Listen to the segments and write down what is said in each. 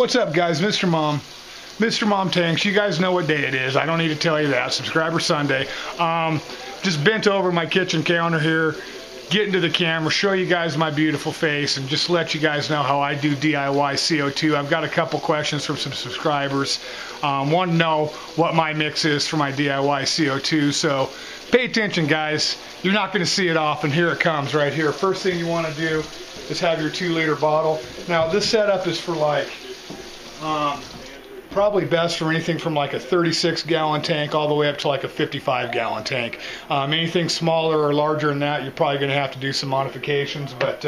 What's up, guys? Mr. Mom Tanks. You guys know what day it is. I don't need to tell you that. Subscriber Sunday. Just bent over my kitchen counter here, get into the camera, show you guys my beautiful face, and just let you guys know how I do DIY CO2. I've got a couple questions from some subscribers. Want to know what my mix is for my DIY CO2. So pay attention, guys. You're not going to see it often. Here it comes right here. First thing you want to do is have your 2-liter bottle. Now this setup is for like probably best for anything from like a 36-gallon tank all the way up to like a 55-gallon tank. Anything smaller or larger than that, you're probably going to have to do some modifications. But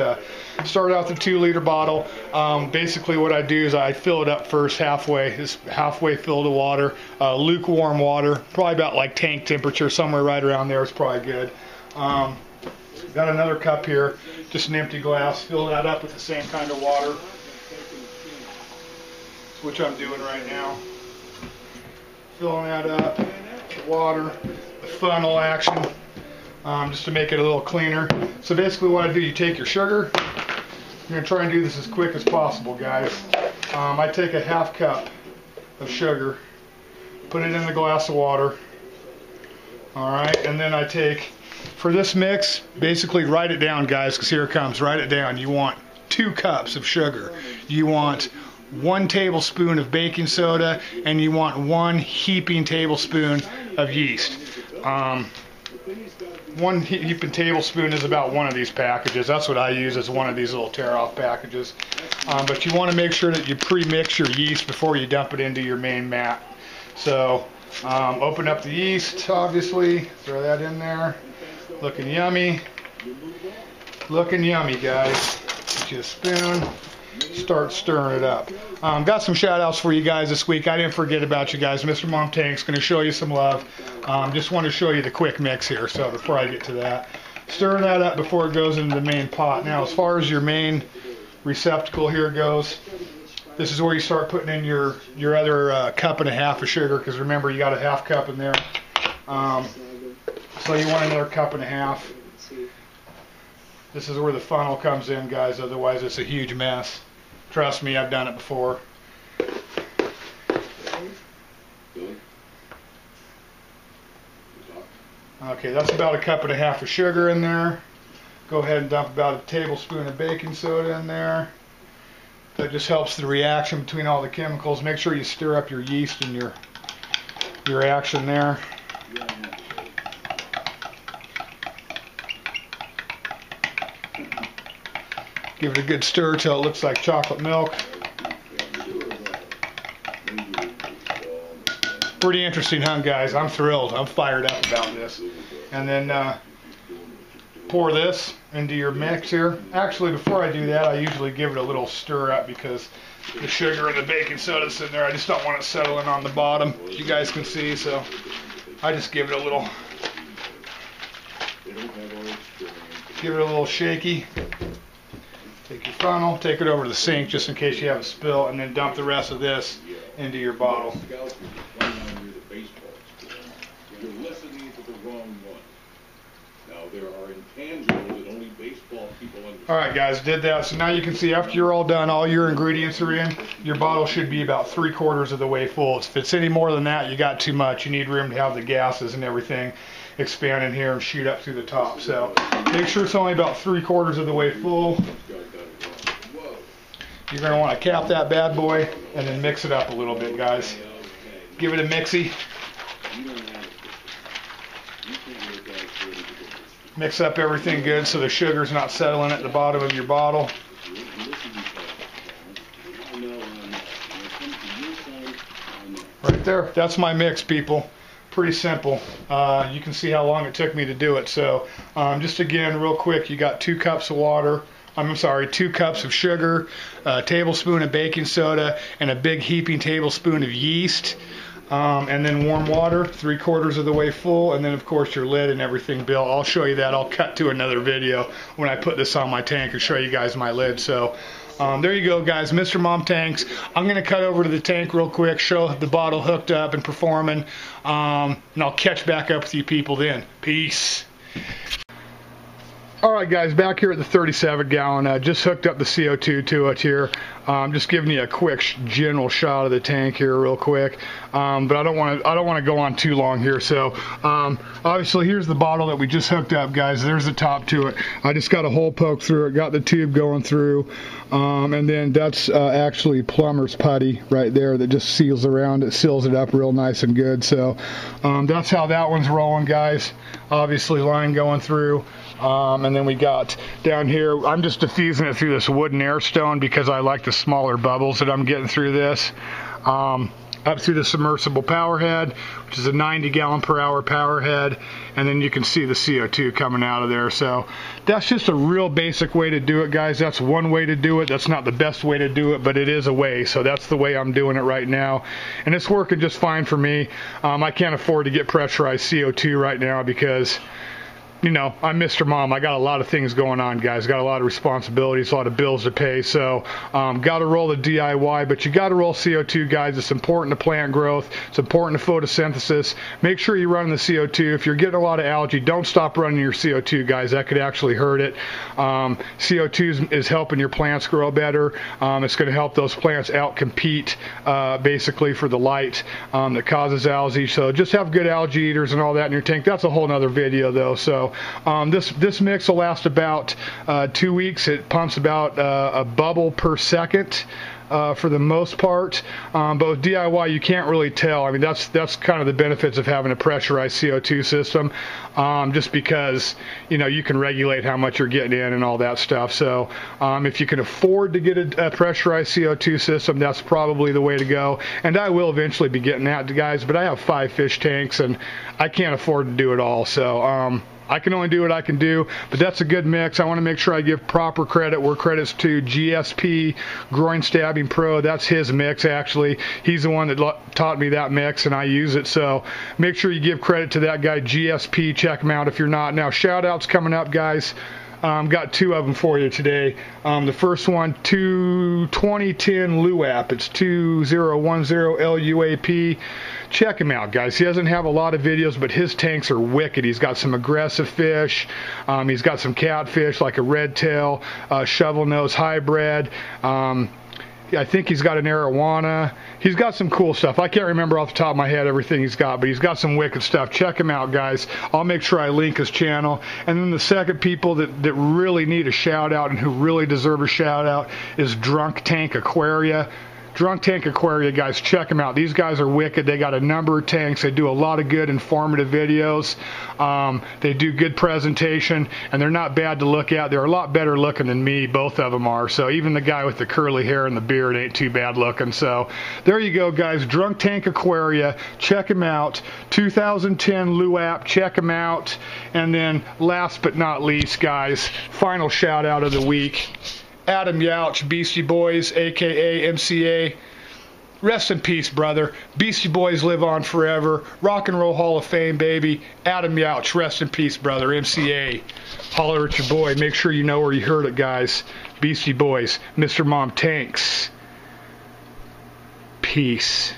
start out the 2-liter bottle. Basically what I do is I fill it up first halfway. It's halfway filled with water, lukewarm water, probably about like tank temperature, somewhere right around there is probably good. Got another cup here, just an empty glass. Fill that up with the same kind of water, which I'm doing right now. Filling that up with water, the funnel action, just to make it a little cleaner. So basically what I do, you take your sugar. I'm going to try and do this as quick as possible, guys. I take a half cup of sugar, put it in the glass of water. Alright, and then I take, for this mix, basically write it down, guys, because here it comes, write it down. You want 2 cups of sugar. You want 1 tablespoon of baking soda, and you want 1 heaping tablespoon of yeast. 1 heaping tablespoon is about one of these packages. That's what I use, as one of these little tear-off packages. But you want to make sure that you pre-mix your yeast before you dump it into your main mat. So open up the yeast, obviously, throw that in there. Looking yummy. Looking yummy, guys. Get you a spoon. Start stirring it up. Got some shout outs for you guys this week. I didn't forget about you guys. Mr. Mom Tank's going to show you some love. Just want to show you the quick mix here, so before I get to that. Stir that up before it goes into the main pot. Now as far as your main receptacle here goes, this is where you start putting in your other cup and a half of sugar, because remember you got a half cup in there. So you want another cup and a half. This is where the funnel comes in, guys, otherwise it's a huge mess. Trust me, I've done it before. Okay, that's about a cup and a half of sugar in there. Go ahead and dump about a tablespoon of baking soda in there. That just helps the reaction between all the chemicals. Make sure you stir up your yeast and your reaction there. Give it a good stir till it looks like chocolate milk. Pretty interesting, huh, guys? I'm thrilled. I'm fired up about this. And then pour this into your mix here. Actually, before I do that, I usually give it a little stir up, because the sugar and the baking soda's in there. I just don't want it settling on the bottom, as you guys can see. So I just give it a little shaky. Take your funnel, take it over to the sink just in case you have a spill, and then dump the rest of this into your bottle. Alright, guys, did that. So now you can see after you're all done, all your ingredients are in. Your bottle should be about 3/4 of the way full. If it's any more than that, you got too much. You need room to have the gases and everything expand in here and shoot up through the top. So make sure it's only about 3/4 of the way full. You're going to want to cap that bad boy and then mix it up a little bit, guys. Give it a mixy. Mix up everything good so the sugar's not settling at the bottom of your bottle. Right there. That's my mix, people. Pretty simple. You can see how long it took me to do it. So just again, real quick, you got 2 cups of water. I'm sorry, 2 cups of sugar, a tablespoon of baking soda, and a big heaping tablespoon of yeast. And then warm water, 3/4 of the way full, and then of course your lid and everything built. I'll show you that. I'll cut to another video when I put this on my tank and show you guys my lid. So there you go, guys. Mr. Mom Tanks. I'm going to cut over to the tank real quick, show the bottle hooked up and performing, and I'll catch back up with you people then. Peace. Alright guys, back here at the 37 gallon, just hooked up the CO2 to it here. Just giving you a quick general shot of the tank here real quick. But I don't want to go on too long here. So obviously here's the bottle that we just hooked up, guys. There's the top to it. I just got a hole poked through it, got the tube going through. And then that's actually plumber's putty right there that just seals around it, seals it up real nice and good. So that's how that one's rolling, guys. Obviously line going through. And then we got down here, I'm just diffusing it through this wooden air stone because I like the smaller bubbles that I'm getting through this. Up through the submersible power head, which is a 90 gallon per hour power head, and then you can see the CO2 coming out of there. So that's just a real basic way to do it, guys. That's one way to do it. That's not the best way to do it, but it is a way. So that's the way I'm doing it right now, and it's working just fine for me. I can't afford to get pressurized CO2 right now because, you know, I'm Mr. Mom. I got a lot of things going on, guys. Got a lot of responsibilities, a lot of bills to pay. So, got to roll the DIY, but you got to roll CO2, guys. It's important to plant growth. It's important to photosynthesis. Make sure you run the CO2. If you're getting a lot of algae, don't stop running your CO2, guys. That could actually hurt it. CO2 is helping your plants grow better. It's going to help those plants out-compete, basically, for the light that causes algae. So just have good algae eaters and all that in your tank. That's a whole nother video, though. So this mix will last about 2 weeks. It pumps about a bubble per second for the most part, but with DIY you can't really tell. I mean, that's kind of the benefits of having a pressurized CO2 system, just because, you know, you can regulate how much you're getting in and all that stuff. So if you can afford to get a pressurized CO2 system, that's probably the way to go. And I will eventually be getting that, guys, but I have 5 fish tanks and I can't afford to do it all. So I can only do what I can do, but that's a good mix. I want to make sure I give proper credit where credit's to. GSP, Groin Stabbing Pro, that's his mix, actually. He's the one that taught me that mix, and I use it. So make sure you give credit to that guy, GSP. Check him out if you're not. Now, shout-outs coming up, guys. Got 2 of them for you today. The first one, 2010 LUAP. It's 2010 LUAP. Check him out, guys. He doesn't have a lot of videos, but his tanks are wicked. He's got some aggressive fish. He's got some catfish like a red tail, shovel nose hybrid. I think he's got an arowana. He's got some cool stuff. I can't remember off the top of my head everything he's got, but he's got some wicked stuff. Check him out, guys. I'll make sure I link his channel. And then the second people that really need a shout out and who really deserve a shout out is Drunk Tank Aquaria. Drunk Tank Aquaria, guys, check them out. These guys are wicked. They got a number of tanks. They do a lot of good informative videos. They do good presentation, and they're not bad to look at. They're a lot better looking than me. Both of them are. So even the guy with the curly hair and the beard ain't too bad looking. So there you go, guys. Drunk Tank Aquaria. Check him out. 2010 LUAP. Check him out. And then last but not least, guys, final shout out of the week. Adam Yauch, Beastie Boys, aka MCA. Rest in peace, brother. Beastie Boys live on forever. Rock and Roll Hall of Fame, baby. Adam Yauch, rest in peace, brother. MCA. Holler at your boy. Make sure you know where you heard it, guys. Beastie Boys, Mr. Mom Tanks. Peace.